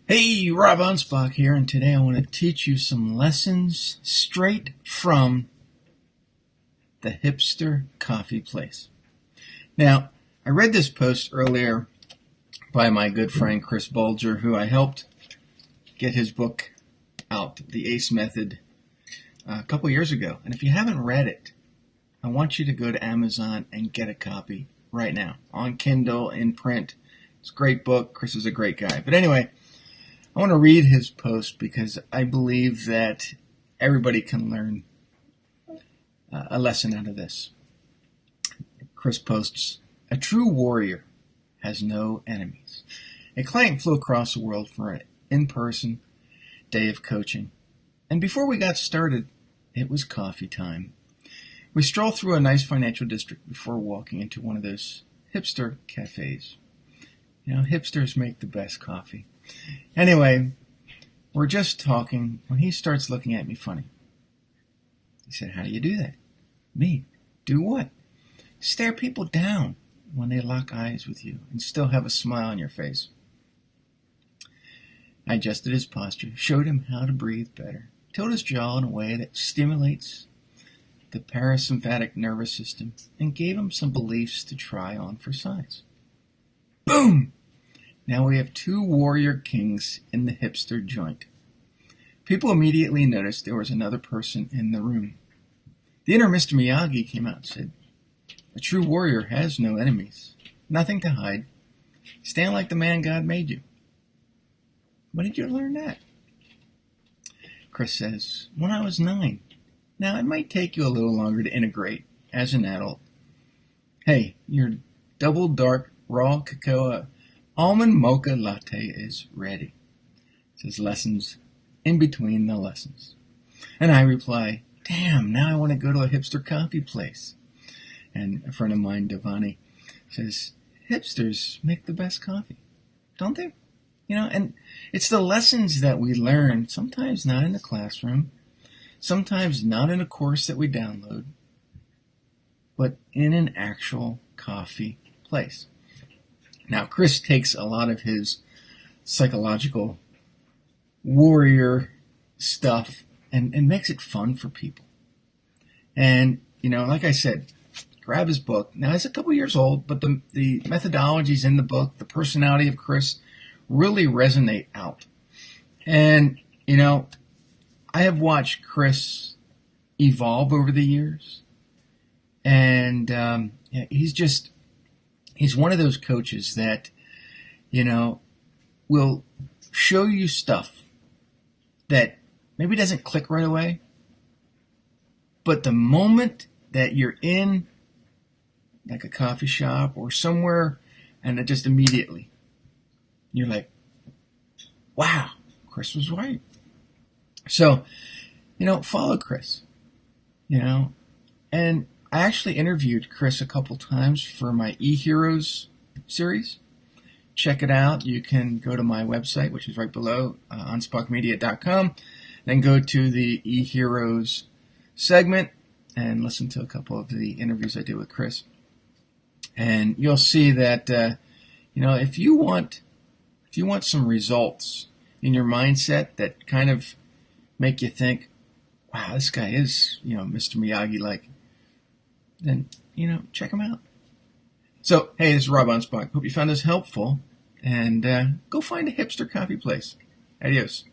Hey, Rob Anspach here, and today I want to teach you some lessons straight from the Hipster coffee place. Now, I read this post earlier by my good friend Chris Bolger, who I helped get his book out, The Ace Method, a couple years ago. And if you haven't read it, I want you to go to Amazon and get a copy right now, on Kindle, in print. It's a great book. Chris is a great guy. But anyway, I want to read his post because I believe that everybody can learn a lesson out of this. Chris posts, "A true warrior has no enemies." A client flew across the world for an in-person day of coaching. And before we got started, it was coffee time. We strolled through a nice financial district before walking into one of those hipster cafes. You know, hipsters make the best coffee. Anyway, we're just talking when he starts looking at me funny. He said, "How do you do that?" "Me? Do what?" "Stare people down when they lock eyes with you and still have a smile on your face." I adjusted his posture, showed him how to breathe better, tilted his jaw in a way that stimulates the parasympathetic nervous system, and gave him some beliefs to try on for size. Boom! Now we have two warrior kings in the hipster joint. People immediately noticed there was another person in the room. The inner Mr. Miyagi came out and said, "A true warrior has no enemies, nothing to hide. Stand like the man God made you." When did you learn that? Chris says, "When I was 9. Now, it might take you a little longer to integrate as an adult. Hey, your double dark raw cacao almond mocha latte is ready." It says lessons in between the lessons. And I reply, "Damn, now I want to go to a hipster coffee place." And a friend of mine, Devani, says, "Hipsters make the best coffee, don't they?" You know, and it's the lessons that we learn, sometimes not in the classroom, sometimes not in a course that we download, but in an actual coffee place. Now, Chris takes a lot of his psychological warrior stuff and makes it fun for people. And, you know, like I said, grab his book. Now, it's a couple years old, but the methodologies in the book, the personality of Chris, really resonate out. And, you know, I have watched Chris evolve over the years. And he's one of those coaches that, you know, will show you stuff that maybe doesn't click right away. But the moment that you're in like a coffee shop or somewhere, and it just immediately, you're like, wow, Chris was right. So, you know, follow Chris, you know, and I actually interviewed Chris a couple times for my eHeroes series. Check it out. You can go to my website, which is right below, anspachmedia.com, then go to the eHeroes segment and listen to a couple of the interviews I did with Chris. And you'll see that, you know, if you want some results in your mindset that kind of make you think, wow, this guy is, you know, Mr. Miyagi-like, then, you know, check him out. So, hey, this is Rob Anspach. Hope you found this helpful, and go find a hipster coffee place. Adios.